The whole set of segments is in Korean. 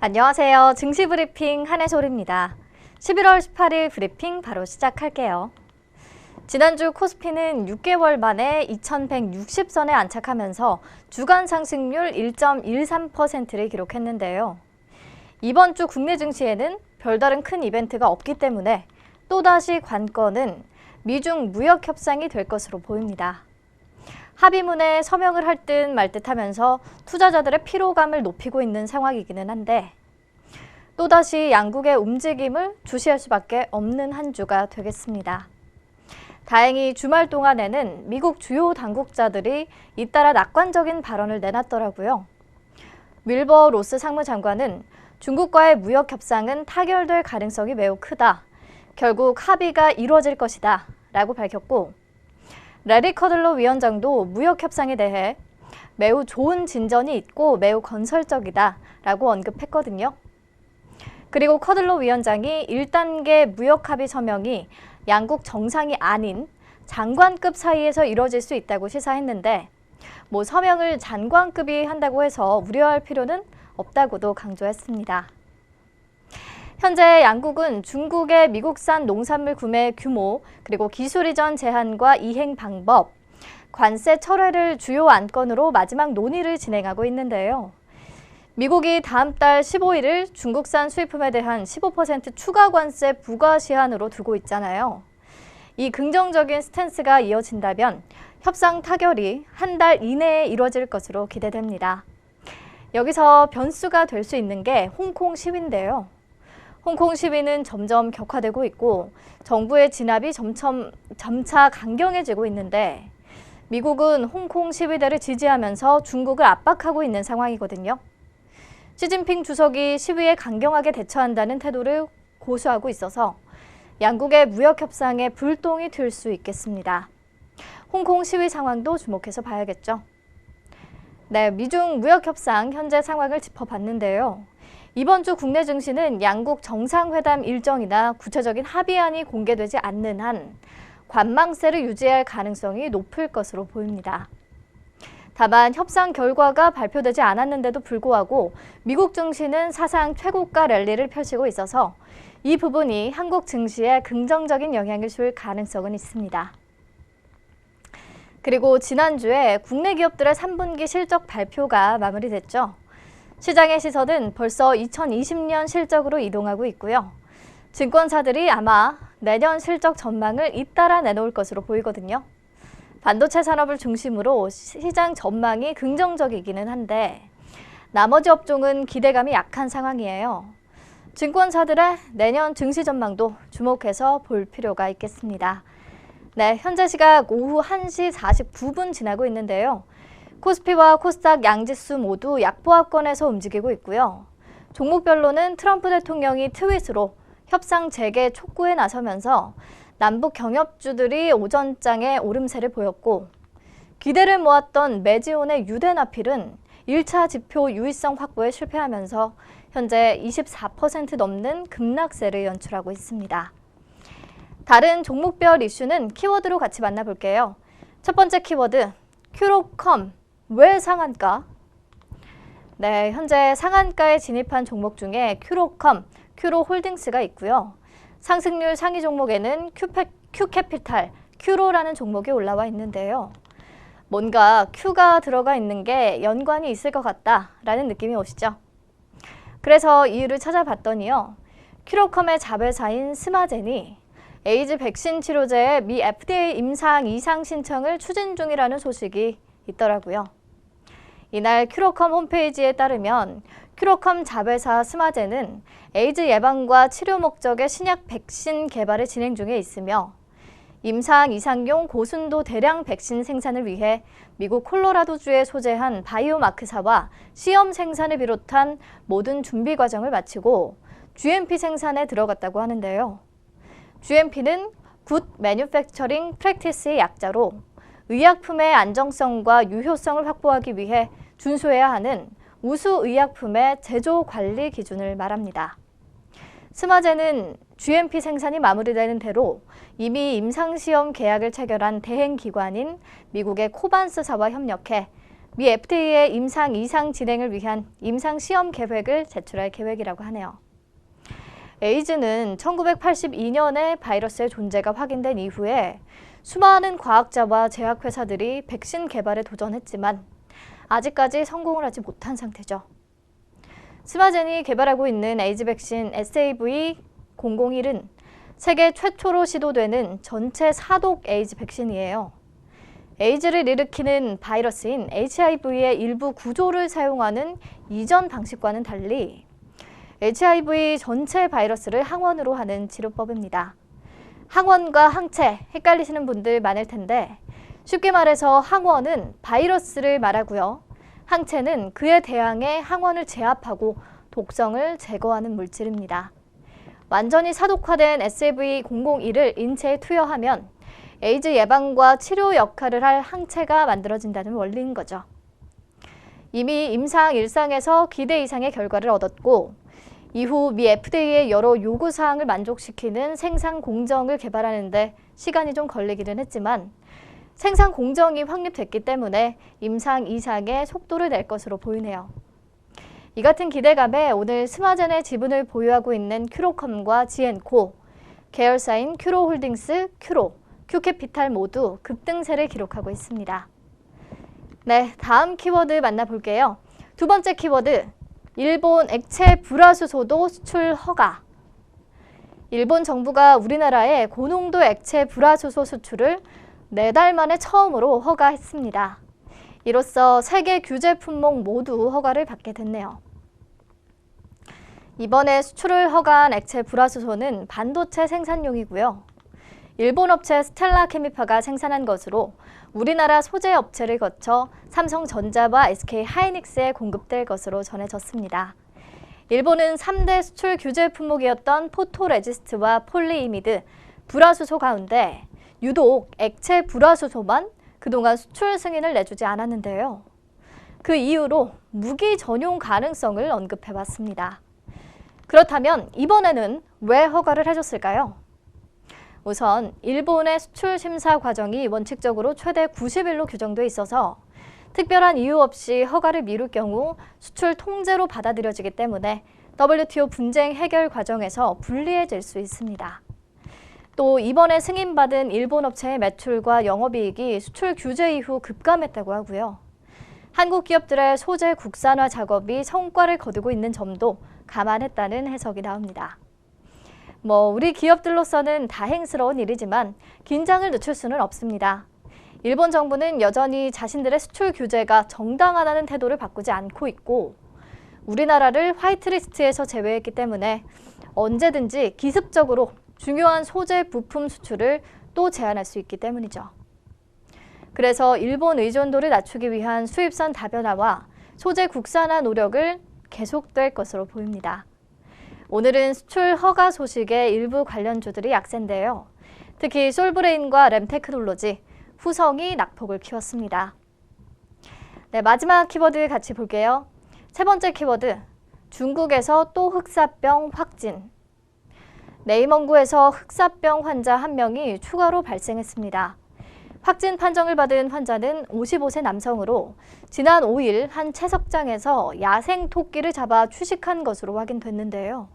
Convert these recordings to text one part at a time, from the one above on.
안녕하세요. 증시 브리핑 한혜솔입니다. 11월 18일 브리핑 바로 시작할게요. 지난주 코스피는 6개월 만에 2160선에 안착하면서 주간 상승률 1.13%를 기록했는데요. 이번 주 국내 증시에는 별다른 큰 이벤트가 없기 때문에 또다시 관건은 미중 무역 협상이 될 것으로 보입니다. 합의문에 서명을 할 듯 말 듯 하면서 투자자들의 피로감을 높이고 있는 상황이기는 한데 또다시 양국의 움직임을 주시할 수밖에 없는 한 주가 되겠습니다. 다행히 주말 동안에는 미국 주요 당국자들이 잇따라 낙관적인 발언을 내놨더라고요. 윌버 로스 상무장관은 중국과의 무역 협상은 타결될 가능성이 매우 크다. 결국 합의가 이루어질 것이다. 라고 밝혔고 레리 커들러 위원장도 무역 협상에 대해 매우 좋은 진전이 있고 매우 건설적이다. 라고 언급했거든요. 그리고 커들러 위원장이 1단계 무역 합의 서명이 양국 정상이 아닌 장관급 사이에서 이루어질 수 있다고 시사했는데 서명을 장관급이 한다고 해서 우려할 필요는 없다고도 강조했습니다. 현재 양국은 중국의 미국산 농산물 구매 규모, 그리고 기술 이전 제한과 이행 방법, 관세 철회를 주요 안건으로 마지막 논의를 진행하고 있는데요. 미국이 다음 달 15일을 중국산 수입품에 대한 15% 추가 관세 부과 시한으로 두고 있잖아요. 이 긍정적인 스탠스가 이어진다면 협상 타결이 한 달 이내에 이루어질 것으로 기대됩니다. 여기서 변수가 될 수 있는 게 홍콩 시위인데요. 홍콩 시위는 점점 격화되고 있고 정부의 진압이 점차 강경해지고 있는데 미국은 홍콩 시위대를 지지하면서 중국을 압박하고 있는 상황이거든요. 시진핑 주석이 시위에 강경하게 대처한다는 태도를 고수하고 있어서 양국의 무역 협상에 불똥이 튈 수 있겠습니다. 홍콩 시위 상황도 주목해서 봐야겠죠. 네, 미중 무역 협상 현재 상황을 짚어봤는데요. 이번 주 국내 증시는 양국 정상회담 일정이나 구체적인 합의안이 공개되지 않는 한 관망세를 유지할 가능성이 높을 것으로 보입니다. 다만 협상 결과가 발표되지 않았는데도 불구하고 미국 증시는 사상 최고가 랠리를 펼치고 있어서 이 부분이 한국 증시에 긍정적인 영향을 줄 가능성은 있습니다. 그리고 지난주에 국내 기업들의 3분기 실적 발표가 마무리됐죠. 시장의 시선은 벌써 2020년 실적으로 이동하고 있고요. 증권사들이 아마 내년 실적 전망을 잇따라 내놓을 것으로 보이거든요. 반도체 산업을 중심으로 시장 전망이 긍정적이기는 한데 나머지 업종은 기대감이 약한 상황이에요. 증권사들의 내년 증시 전망도 주목해서 볼 필요가 있겠습니다. 네, 현재 시각 오후 1시 49분 지나고 있는데요. 코스피와 코스닥 양지수 모두 약보합권에서 움직이고 있고요. 종목별로는 트럼프 대통령이 트윗으로 협상 재개 촉구에 나서면서 남북 경협주들이 오전장에 오름세를 보였고 기대를 모았던 매지온의 유대나필은 1차 지표 유의성 확보에 실패하면서 현재 24% 넘는 급락세를 연출하고 있습니다. 다른 종목별 이슈는 키워드로 같이 만나볼게요. 첫 번째 키워드, 큐로컴, 왜 상한가? 네, 현재 상한가에 진입한 종목 중에 큐로컴, 큐로홀딩스가 있고요. 상승률 상위 종목에는 큐캐피탈, 큐로라는 종목이 올라와 있는데요. 뭔가 큐가 들어가 있는 게 연관이 있을 것 같다라는 느낌이 오시죠? 그래서 이유를 찾아봤더니요. 큐로컴의 자회사인 스마젠이 에이즈 백신 치료제의 미 FDA 임상 이상 신청을 추진 중이라는 소식이 있더라고요. 이날 큐로컴 홈페이지에 따르면 큐로컴 자회사 스마젠은 에이즈 예방과 치료 목적의 신약 백신 개발을 진행 중에 있으며 임상 이상용 고순도 대량 백신 생산을 위해 미국 콜로라도주에 소재한 바이오마크사와 시험 생산을 비롯한 모든 준비 과정을 마치고 GMP 생산에 들어갔다고 하는데요. GMP는 Good Manufacturing Practice의 약자로 의약품의 안정성과 유효성을 확보하기 위해 준수해야 하는 우수 의약품의 제조 관리 기준을 말합니다. 스마젠은 GMP 생산이 마무리되는 대로 이미 임상시험 계약을 체결한 대행기관인 미국의 코반스사와 협력해 미 FDA의 임상 2상 진행을 위한 임상 시험 계획을 제출할 계획이라고 하네요. 에이즈는 1982년에 바이러스의 존재가 확인된 이후에 수많은 과학자와 제약회사들이 백신 개발에 도전했지만 아직까지 성공을 하지 못한 상태죠. 스마젠이 개발하고 있는 에이즈 백신 SAV001은 세계 최초로 시도되는 전체 사독 에이즈 백신이에요. 에이즈를 일으키는 바이러스인 HIV의 일부 구조를 사용하는 이전 방식과는 달리 HIV 전체 바이러스를 항원으로 하는 치료법입니다. 항원과 항체 헷갈리시는 분들 많을 텐데 쉽게 말해서 항원은 바이러스를 말하고요. 항체는 그에 대항해 항원을 제압하고 독성을 제거하는 물질입니다. 완전히 사독화된 SAV001을 인체에 투여하면 에이즈 예방과 치료 역할을 할 항체가 만들어진다는 원리인 거죠. 이미 임상 1상에서 기대 이상의 결과를 얻었고 이후 미 FDA의 여러 요구사항을 만족시키는 생산 공정을 개발하는 데 시간이 좀 걸리기는 했지만 생산 공정이 확립됐기 때문에 임상 2상의 속도를 낼 것으로 보이네요. 이 같은 기대감에 오늘 스마젠의 지분을 보유하고 있는 큐로컴과 지엔코, 계열사인 큐로홀딩스, 큐로, 큐캐피탈 모두 급등세를 기록하고 있습니다. 네, 다음 키워드 만나볼게요. 두 번째 키워드, 일본 액체 불화수소도 수출 허가. 일본 정부가 우리나라의 고농도 액체 불화수소 수출을 4달 만에 처음으로 허가했습니다. 이로써 세계 규제 품목 모두 허가를 받게 됐네요. 이번에 수출을 허가한 액체 불화수소는 반도체 생산용이고요. 일본 업체 스텔라 케미파가 생산한 것으로 우리나라 소재 업체를 거쳐 삼성전자와 SK 하이닉스에 공급될 것으로 전해졌습니다. 일본은 3대 수출 규제 품목이었던 포토레지스트와 폴리이미드, 불화수소 가운데 유독 액체 불화수소만 그동안 수출 승인을 내주지 않았는데요. 그 이유로 무기 전용 가능성을 언급해왔습니다. 그렇다면 이번에는 왜 허가를 해줬을까요? 우선 일본의 수출 심사 과정이 원칙적으로 최대 90일로 규정돼 있어서 특별한 이유 없이 허가를 미룰 경우 수출 통제로 받아들여지기 때문에 WTO 분쟁 해결 과정에서 불리해질 수 있습니다. 또 이번에 승인받은 일본 업체의 매출과 영업이익이 수출 규제 이후 급감했다고 하고요. 한국 기업들의 소재 국산화 작업이 성과를 거두고 있는 점도 감안했다는 해석이 나옵니다. 우리 기업들로서는 다행스러운 일이지만 긴장을 늦출 수는 없습니다. 일본 정부는 여전히 자신들의 수출 규제가 정당하다는 태도를 바꾸지 않고 있고 우리나라를 화이트리스트에서 제외했기 때문에 언제든지 기습적으로 중요한 소재 부품 수출을 또 제한할 수 있기 때문이죠. 그래서 일본 의존도를 낮추기 위한 수입선 다변화와 소재 국산화 노력을 계속될 것으로 보입니다. 오늘은 수출 허가 소식에 일부 관련주들이 약세인데요. 특히 솔브레인과 램테크놀로지, 후성이 낙폭을 키웠습니다. 네, 마지막 키워드 같이 볼게요. 세 번째 키워드, 중국에서 또 흑사병 확진. 네이먼구에서 흑사병 환자 1명이 추가로 발생했습니다. 확진 판정을 받은 환자는 55세 남성으로 지난 5일 한 채석장에서 야생 토끼를 잡아 휴식한 것으로 확인됐는데요.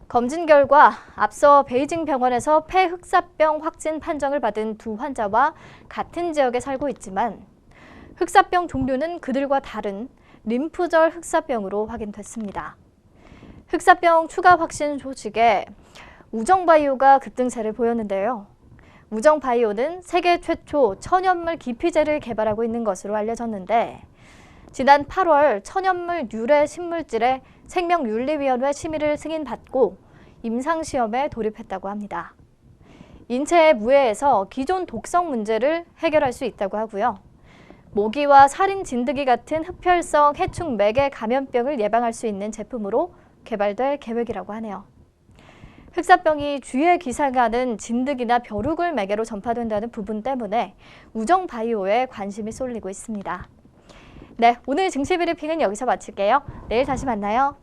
검진 결과 앞서 베이징 병원에서 폐흑사병 확진 판정을 받은 두 환자와 같은 지역에 살고 있지만 흑사병 종류는 그들과 다른 림프절 흑사병으로 확인됐습니다. 흑사병 추가 확진 소식에 우정바이오가 급등세를 보였는데요. 우정바이오는 세계 최초 천연물 기피제를 개발하고 있는 것으로 알려졌는데 지난 8월 천연물 유래 신물질의 생명윤리위원회 심의를 승인받고 임상시험에 돌입했다고 합니다. 인체의 무해에서 기존 독성 문제를 해결할 수 있다고 하고요. 모기와 살인 진드기 같은 흡혈성 해충 매개 감염병을 예방할 수 있는 제품으로 개발될 계획이라고 하네요. 흑사병이 주위에 기생하는 진드기나 벼룩을 매개로 전파된다는 부분 때문에 우정바이오에 관심이 쏠리고 있습니다. 네, 오늘 증시 브리핑은 여기서 마칠게요. 내일 다시 만나요.